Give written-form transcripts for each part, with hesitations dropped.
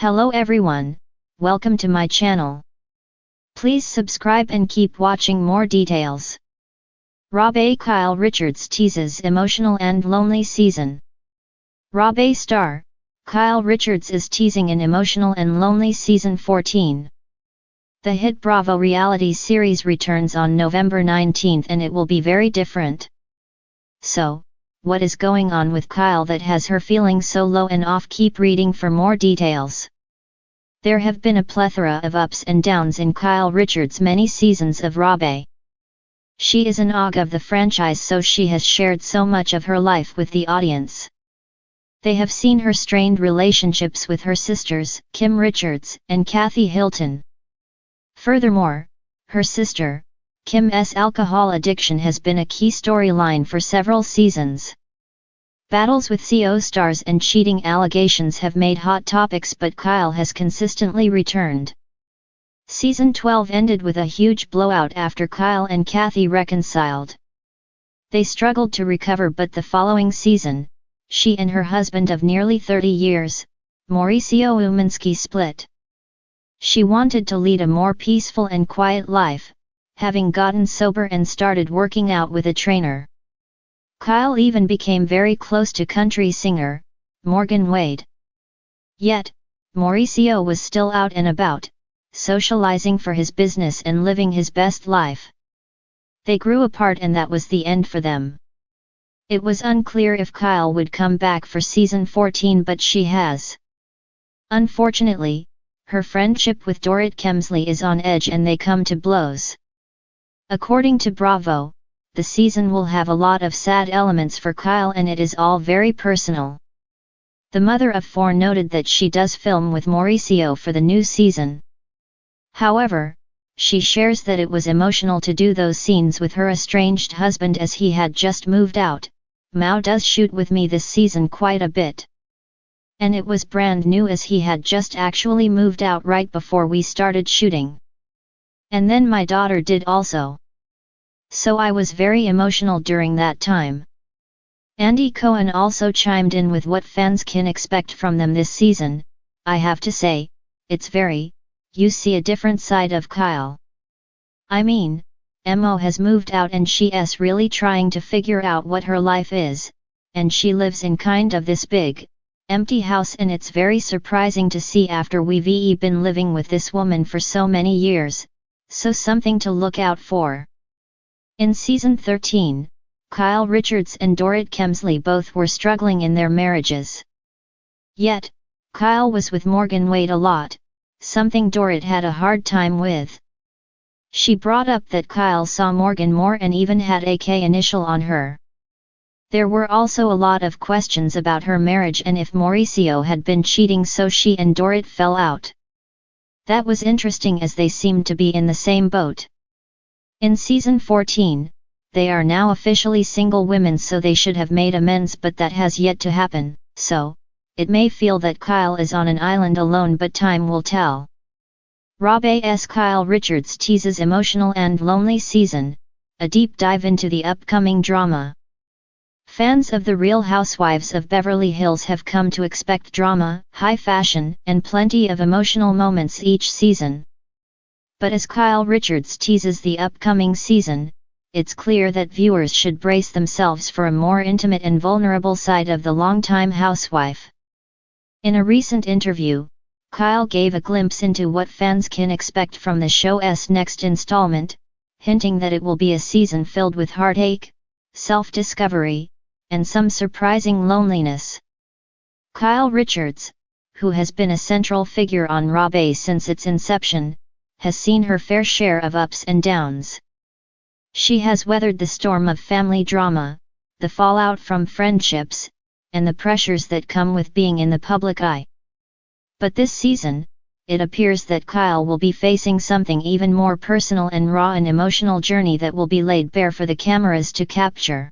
Hello everyone, welcome to my channel. Please subscribe and keep watching more details. Rob Kyle Richards teases emotional and lonely season. Rob star, Kyle Richards is teasing an emotional and lonely season 14. The hit Bravo reality series returns on November 19 and it will be very different. So, what is going on with Kyle that has her feeling so low and off? Keep reading for more details. There have been a plethora of ups and downs in Kyle Richards' many seasons of Rob. She is an OG of the franchise, so she has shared so much of her life with the audience. They have seen her strained relationships with her sisters, Kim Richards and Kathy Hilton. Furthermore, her sister, Kim's alcohol addiction has been a key storyline for several seasons. Battles with CO stars and cheating allegations have made hot topics, but Kyle has consistently returned. Season 12 ended with a huge blowout after Kyle and Kathy reconciled. They struggled to recover, but the following season, she and her husband of nearly 30 years, Mauricio Umansky, split. She wanted to lead a more peaceful and quiet life, having gotten sober and started working out with a trainer. Kyle even became very close to country singer, Morgan Wade. Yet, Mauricio was still out and about, socializing for his business and living his best life. They grew apart and that was the end for them. It was unclear if Kyle would come back for season 14, but she has. Unfortunately, her friendship with Dorit Kemsley is on edge and they come to blows. According to Bravo, the season will have a lot of sad elements for Kyle and it is all very personal. The mother of four noted that she does film with Mauricio for the new season. However, she shares that it was emotional to do those scenes with her estranged husband as he had just moved out. Mao does shoot with me this season quite a bit. And it was brand new as he had just actually moved out right before we started shooting. And then my daughter did also. So I was very emotional during that time. Andy Cohen also chimed in with what fans can expect from them this season. I have to say, you see a different side of Kyle. I mean, Mo has moved out and she's really trying to figure out what her life is, and she lives in kind of this big, empty house, and it's very surprising to see after we've been living with this woman for so many years. So something to look out for. In season 13, Kyle Richards and Dorit Kemsley both were struggling in their marriages. Yet, Kyle was with Morgan Wade a lot, something Dorit had a hard time with. She brought up that Kyle saw Morgan more and even had a K initial on her. There were also a lot of questions about her marriage and if Mauricio had been cheating, so she and Dorit fell out. That was interesting as they seemed to be in the same boat. In season 14, they are now officially single women, so they should have made amends, but that has yet to happen, so it may feel that Kyle is on an island alone, but time will tell. Rob's Kyle Richards teases emotional and lonely season, a deep dive into the upcoming drama. Fans of The Real Housewives of Beverly Hills have come to expect drama, high fashion, and plenty of emotional moments each season. But as Kyle Richards teases the upcoming season, it's clear that viewers should brace themselves for a more intimate and vulnerable side of the longtime housewife. In a recent interview, Kyle gave a glimpse into what fans can expect from the show's next installment, hinting that it will be a season filled with heartache, self-discovery, and some surprising loneliness. Kyle Richards, who has been a central figure on Rob since its inception, has seen her fair share of ups and downs. She has weathered the storm of family drama, the fallout from friendships, and the pressures that come with being in the public eye. But this season, it appears that Kyle will be facing something even more personal and raw, an emotional journey that will be laid bare for the cameras to capture.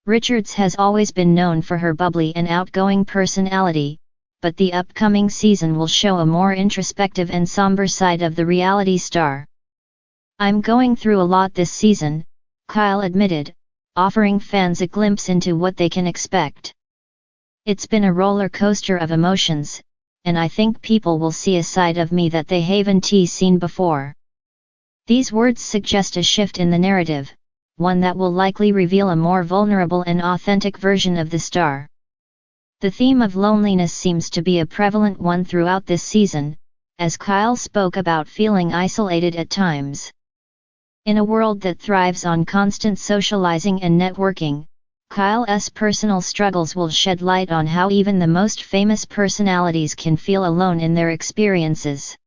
Richards has always been known for her bubbly and outgoing personality, but the upcoming season will show a more introspective and somber side of the reality star. I'm going through a lot this season, Kyle admitted, offering fans a glimpse into what they can expect. It's been a roller coaster of emotions, and I think people will see a side of me that they haven't seen before. These words suggest a shift in the narrative, one that will likely reveal a more vulnerable and authentic version of the star. The theme of loneliness seems to be a prevalent one throughout this season, as Kyle spoke about feeling isolated at times. In a world that thrives on constant socializing and networking, Kyle's personal struggles will shed light on how even the most famous personalities can feel alone in their experiences.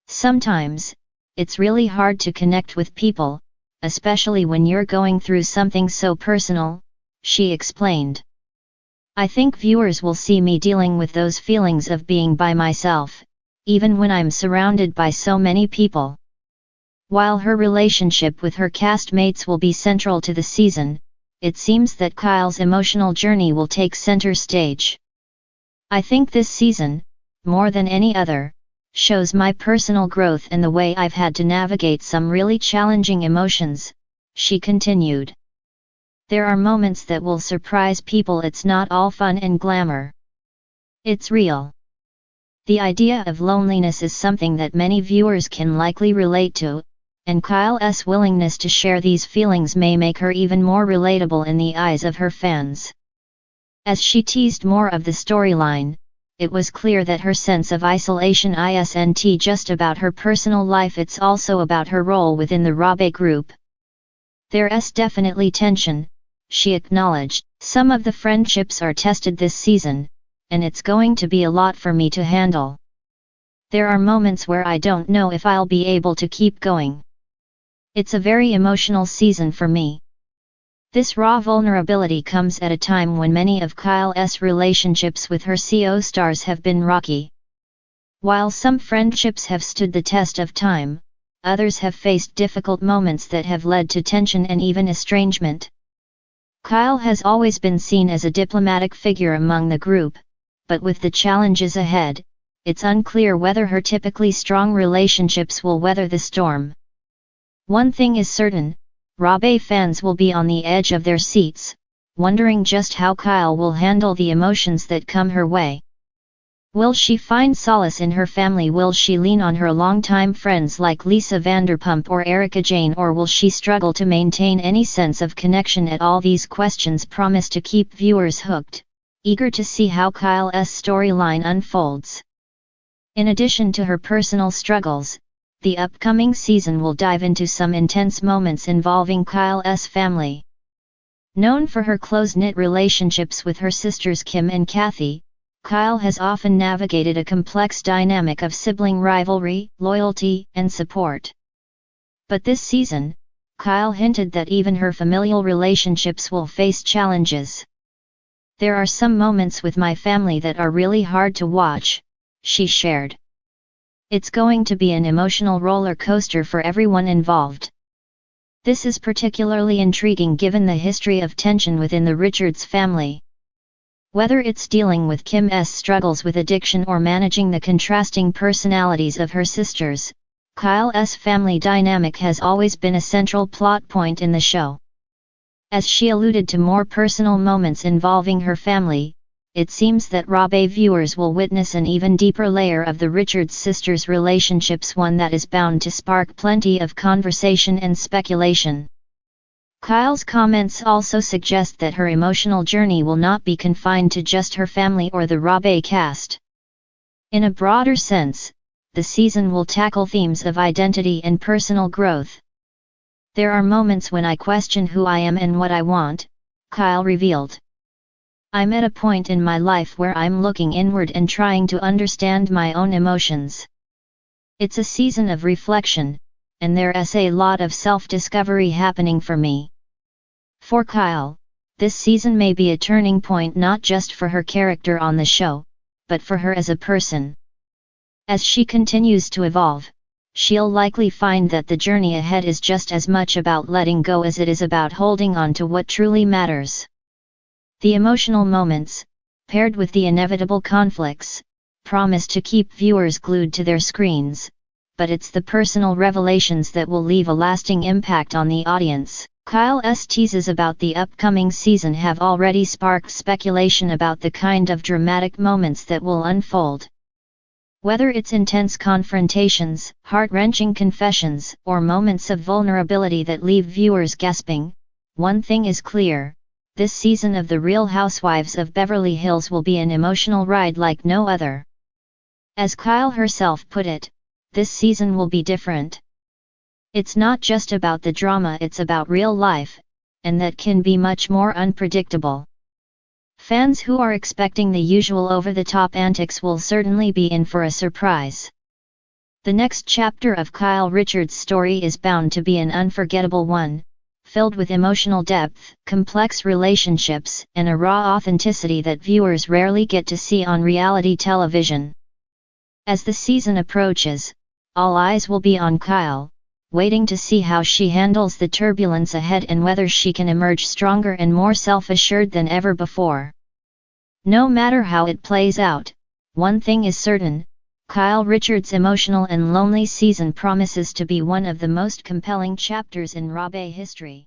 Sometimes, it's really hard to connect with people, especially when you're going through something so personal, she explained. I think viewers will see me dealing with those feelings of being by myself, even when I'm surrounded by so many people. While her relationship with her castmates will be central to the season, it seems that Kyle's emotional journey will take center stage. I think this season, more than any other, shows my personal growth and the way I've had to navigate some really challenging emotions, she continued. There are moments that will surprise people. It's not all fun and glamour. It's real. The idea of loneliness is something that many viewers can likely relate to, and Kyle's willingness to share these feelings may make her even more relatable in the eyes of her fans. As she teased more of the storyline, it was clear that her sense of isolation isn't just about her personal life, it's also about her role within the Rabe group. There's definitely tension, she acknowledged. Some of the friendships are tested this season, and it's going to be a lot for me to handle. There are moments where I don't know if I'll be able to keep going. It's a very emotional season for me. This raw vulnerability comes at a time when many of Kyle's relationships with her co-stars have been rocky. While some friendships have stood the test of time, others have faced difficult moments that have led to tension and even estrangement. Kyle has always been seen as a diplomatic figure among the group, but with the challenges ahead, it's unclear whether her typically strong relationships will weather the storm. One thing is certain, Rabe fans will be on the edge of their seats, wondering just how Kyle will handle the emotions that come her way. Will she find solace in her family? Will she lean on her longtime friends like Lisa Vanderpump or Erika Jayne, or will she struggle to maintain any sense of connection at all? These questions promise to keep viewers hooked, eager to see how Kyle's storyline unfolds. In addition to her personal struggles, the upcoming season will dive into some intense moments involving Kyle's family. Known for her close-knit relationships with her sisters Kim and Kathy, Kyle has often navigated a complex dynamic of sibling rivalry, loyalty, and support. But this season, Kyle hinted that even her familial relationships will face challenges. There are some moments with my family that are really hard to watch, she shared. It's going to be an emotional roller coaster for everyone involved. This is particularly intriguing given the history of tension within the Richards family. Whether it's dealing with Kim's struggles with addiction or managing the contrasting personalities of her sisters, Kyle's family dynamic has always been a central plot point in the show. As she alluded to more personal moments involving her family, it seems that Rabe viewers will witness an even deeper layer of the Richards sisters' relationships, one that is bound to spark plenty of conversation and speculation. Kyle's comments also suggest that her emotional journey will not be confined to just her family or the Rabe cast. In a broader sense, the season will tackle themes of identity and personal growth. There are moments when I question who I am and what I want, Kyle revealed. I'm at a point in my life where I'm looking inward and trying to understand my own emotions. It's a season of reflection, and there's a lot of self-discovery happening for me. For Kyle, this season may be a turning point not just for her character on the show, but for her as a person. As she continues to evolve, she'll likely find that the journey ahead is just as much about letting go as it is about holding on to what truly matters. The emotional moments, paired with the inevitable conflicts, promise to keep viewers glued to their screens, but it's the personal revelations that will leave a lasting impact on the audience. Kyle's teases about the upcoming season have already sparked speculation about the kind of dramatic moments that will unfold. Whether it's intense confrontations, heart-wrenching confessions, or moments of vulnerability that leave viewers gasping, one thing is clear: this season of The Real Housewives of Beverly Hills will be an emotional ride like no other. As Kyle herself put it, this season will be different. It's not just about the drama, it's about real life, and that can be much more unpredictable. Fans who are expecting the usual over-the-top antics will certainly be in for a surprise. The next chapter of Kyle Richards' story is bound to be an unforgettable one, filled with emotional depth, complex relationships, and a raw authenticity that viewers rarely get to see on reality television. As the season approaches, all eyes will be on Kyle, waiting to see how she handles the turbulence ahead and whether she can emerge stronger and more self-assured than ever before. No matter how it plays out, one thing is certain: Kyle Richards' emotional and lonely season promises to be one of the most compelling chapters in Rabe history.